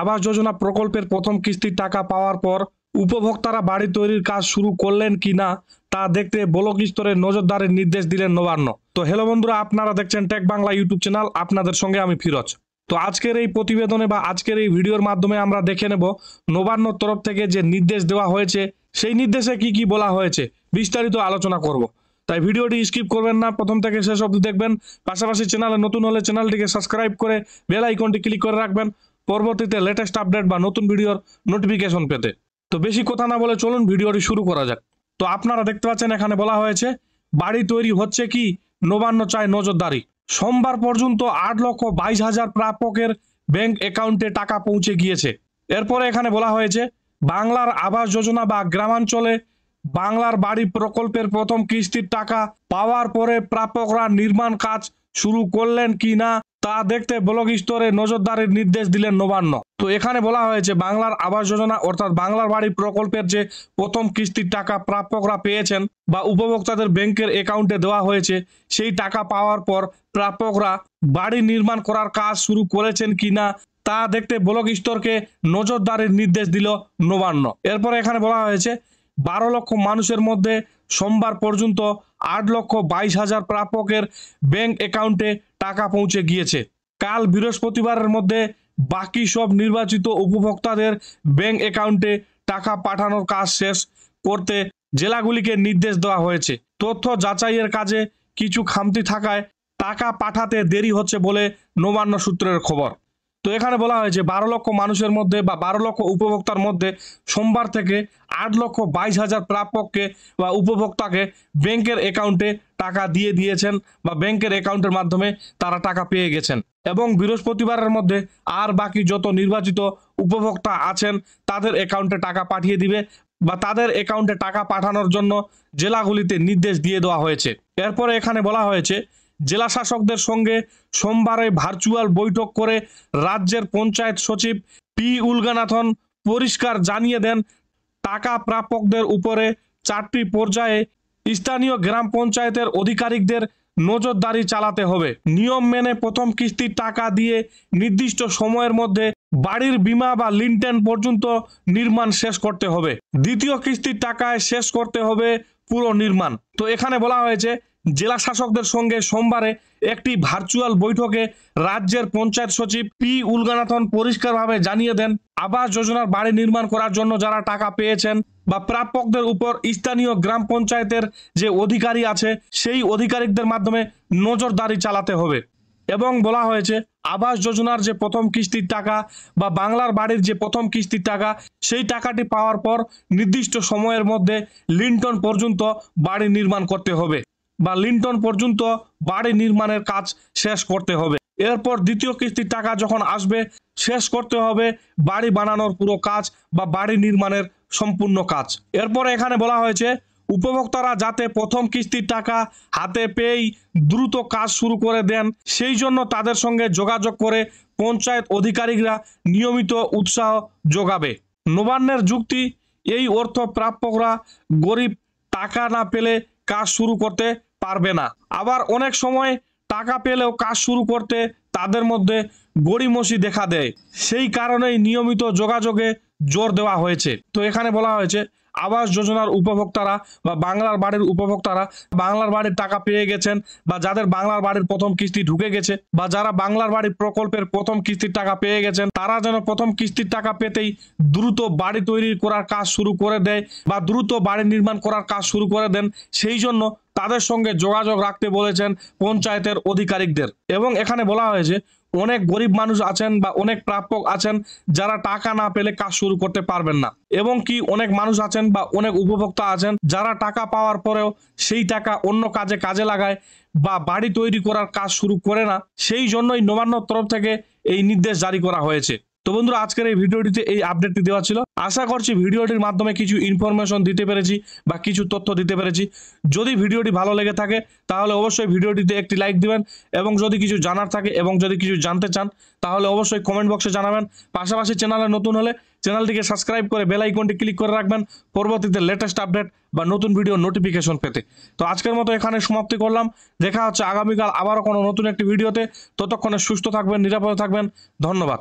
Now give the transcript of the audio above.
আবাস যোজনা প্রকল্পের প্রথম কিস্তির টাকা পাওয়ার পর উপভোক্তারা বাড়ি তৈরির কাজ শুরু করলেন কিনা তা দেখতে ব্লক স্তরে নজরদারির নির্দেশ দিলেন নবান্ন। তো হ্যালো বন্ধুরা, আপনারা দেখছেন টেক বাংলা ইউটিউব চ্যানেল, আপনাদের সঙ্গে আমি ফিরোজ। তো আজকের এই প্রতিবেদনে বা আজকের এই ভিডিওর মাধ্যমে আমরা দেখে নেব নবান্নর তরফ থেকে যে নির্দেশ দেওয়া হয়েছে সেই নির্দেশে কি কি বলা হয়েছে, বিস্তারিত আলোচনা করব। তাই ভিডিওটি স্কিপ করবেন না, প্রথম থেকে শেষ অবধি দেখবেন। পাশাপাশি চ্যানেলে নতুন হলে চ্যানেলটিকে সাবস্ক্রাইব করে বেল আইকনটি ক্লিক করে রাখবেন পরবর্তীতে লেটেস্ট আপডেট বা নতুন ভিডিওর নোটিফিকেশন পেতে। তো বেশি কথা না বলে চলুন ভিডিওটি শুরু করা যাক। তো আপনারা দেখতে পাচ্ছেন এখানে বলা হয়েছে বাড়ি তৈরি হচ্ছে কি, নবান্ন চায় নজরদারি। সোমবার পর্যন্ত 8,22,000 প্রাপকের ব্যাংক অ্যাকাউন্টে টাকা পৌঁছে গিয়েছে। এরপরে এখানে বলা হয়েছে বাংলার আবাস যোজনা বা গ্রামাঞ্চলে বাংলার বাড়ি প্রকল্পের প্রথম কিস্তির টাকা পাওয়ার পরে প্রাপকরা নির্মাণ কাজ শুরু করলেন কি না তা দেখতে ব্লক স্তরে নজরদারির নির্দেশ দিলেন নবান্ন। তো এখানে বলা হয়েছে বাংলার আবাস যোজনা অর্থাৎ বাংলার বাড়ি প্রকল্পের যে প্রথম কিস্তির টাকা প্রাপকরা পেয়েছেন বা উপভোক্তাদের ব্যাংকের অ্যাকাউন্টে দেওয়া হয়েছে, সেই টাকা পাওয়ার পর প্রাপকরা বাড়ি নির্মাণ করার কাজ শুরু করেছেন কিনা তা দেখতে ব্লক স্তরকে নজরদারির নির্দেশ দিল নবান্ন। এরপরে এখানে বলা হয়েছে 12 লক্ষ মানুষের মধ্যে সোমবার পর্যন্ত 8,22,000 প্রাপকের ব্যাংক অ্যাকাউন্টে টাকা পৌঁছে গিয়েছে। কাল বৃহস্পতিবারের মধ্যে বাকি সব নির্বাচিত উপভোক্তাদের ব্যাংক অ্যাকাউন্টে টাকা পাঠানোর কাজ শেষ করতে জেলাগুলিকে নির্দেশ দেওয়া হয়েছে। তথ্য যাচাইয়ের কাজে কিছু খামতি থাকায় টাকা পাঠাতে দেরি হচ্ছে বলে নবান্ন সূত্রের খবর। তো এখানে বলা হয়েছে 12 লক্ষ মানুষের মধ্যে বা 12 লক্ষ উপভোক্তার মধ্যে সোমবার থেকে 8,22,000 প্রাপককে বা উপভোক্তাকে ব্যাংকের অ্যাকাউন্টে টাকা দিয়ে দিয়েছেন বা ব্যাংকের অ্যাকাউন্টের মাধ্যমে তারা টাকা পেয়ে গেছেন। এবং বৃহস্পতিবারের মধ্যে আর বাকি যত নির্বাচিত উপভোক্তা আছেন তাদের অ্যাকাউন্টে টাকা পাঠিয়ে দিবে বা তাদের অ্যাকাউন্টে টাকা পাঠানোর জন্য জেলাগুলিতে নির্দেশ দিয়ে দেওয়া হয়েছে। এরপরে এখানে বলা হয়েছে জেলা শাসকদের সঙ্গে সোমবারে ভার্চুয়াল বৈঠক করে রাজ্যের পঞ্চায়েত সচিব পি উলগানাথন পরিষ্কার জানিয়ে দেন টাকা প্রাপকদের উপরে 4টি পর্যায়ে স্থানীয় গ্রাম পঞ্চায়েতের আধিকারিকদের নজরদারি চালাতে হবে। নিয়ম মেনে প্রথম কিস্তির টাকা দিয়ে নির্দিষ্ট সময়ের মধ্যে বাড়ির বীমা বা লিন্টেন পর্যন্ত নির্মাণ শেষ করতে হবে। দ্বিতীয় কিস্তির টাকায় শেষ করতে হবে পুরো নির্মাণ। তো এখানে বলা হয়েছে জেলা শাসকদের সঙ্গে সোমবারে একটি ভার্চুয়াল বৈঠকে রাজ্যের পঞ্চায়েত সচিব পি উলগানাথন পরিষ্কারভাবে জানিয়ে দেন আবাস যোজনার বাড়ি নির্মাণ করার জন্য যারা টাকা পেয়েছেন বা প্রাপকদের উপর স্থানীয় গ্রাম পঞ্চায়েতের যে অধিকারী আছে সেই অধিকারিকদের মাধ্যমে নজরদারি চালাতে হবে। এবং বলা হয়েছে আবাস যোজনার যে প্রথম কিস্তির টাকা বা বাংলার বাড়ির যে প্রথম কিস্তির টাকা সেই টাকাটি পাওয়ার পর নির্দিষ্ট সময়ের মধ্যে লিন্টন পর্যন্ত বাড়ি নির্মাণ করতে হবে বা লিন্টন পর্যন্ত বাড়ি নির্মাণের কাজ শেষ করতে হবে। এরপর দ্বিতীয় কিস্তির টাকা যখন আসবে শেষ করতে হবে বাড়ি বানানোর পুরো কাজ বা বাড়ি নির্মাণের সম্পূর্ণ কাজ। এরপর এখানে বলা হয়েছে উপভোক্তারা যাতে প্রথম কিস্তির টাকা হাতে পেয়েই দ্রুত কাজ শুরু করে দেন সেই জন্য তাদের সঙ্গে যোগাযোগ করে পঞ্চায়েত আধিকারিকরা নিয়মিত উৎসাহ যোগাবে। নবান্নের যুক্তি, এই অর্থ প্রাপকরা গরিব টাকা না পেলে কাজ শুরু করতে পারবে না। আবার অনেক সময় টাকা পেলেও কাজ শুরু করতে তাদের মধ্যে গড়িমসি দেখা দেয়, সেই কারণেই নিয়মিত যোগাযোগে জোর দেওয়া হয়েছে। তো এখানে বলা হয়েছে আবাস যোজনার উপভোক্তারা বা বাংলার বাড়ির উপভোক্তারা বাংলার বাড়ির টাকা পেয়ে গেছেন বা যাদের বাংলার বাড়ির প্রথম কিস্তি ঢুকে গেছে বা যারা বাংলার বাড়ির প্রকল্পের প্রথম কিস্তির টাকা পেয়ে গেছেন তারা যেন প্রথম কিস্তির টাকা পেতেই দ্রুত বাড়ি তৈরি করার কাজ শুরু করে দেয় বা দ্রুত বাড়ি নির্মাণ করার কাজ শুরু করে দেন, সেই জন্য তাদের সঙ্গে যোগাযোগ রাখতে বলেছেন পঞ্চায়েতের আধিকারিকদের। এবং এখানে বলা হয়েছে অনেক গরিব মানুষ আছেন বা অনেক প্রাপক আছেন যারা টাকা না পেলে কাজ শুরু করতে পারবেন না, এবং কি অনেক মানুষ আছেন বা অনেক উপভোক্তা আছেন যারা টাকা পাওয়ার পরেও সেই টাকা অন্য কাজে লাগায় বা বাড়ি তৈরি করার কাজ শুরু করে না, সেই জন্যই নবান্নর তরফ থেকে এই নির্দেশ জারি করা হয়েছে। তো বন্ধুরা আজকের এই ভিডিওটিতে এই আপডেটটি দেওয়া ছিল। আশা করছি ভিডিওটির মাধ্যমে কিছু ইনফরমেশন দিতে পেরেছি বা কিছু তথ্য দিতে পেরেছি। যদি ভিডিওটি ভালো লেগে থাকে তাহলে অবশ্যই ভিডিওটিতে একটি লাইক দিবেন এবং যদি কিছু জানার থাকে এবং যদি কিছু জানতে চান তাহলে অবশ্যই কমেন্ট বক্সে জানাবেন। পাশাপাশি চ্যানেলে নতুন হলে চ্যানেলটিকে সাবস্ক্রাইব করে বেল আইকনটি ক্লিক করে রাখবেন পরবর্তীতে লেটেস্ট আপডেট বা নতুন ভিডিও নোটিফিকেশন পেতে। তো আজকের মতো এখানে সমাপ্তি করলাম। দেখা হচ্ছে আগামীকাল আবারও কোনো নতুন একটি ভিডিওতে। ততক্ষণে সুস্থ থাকবেন, নিরাপদে থাকবেন। ধন্যবাদ।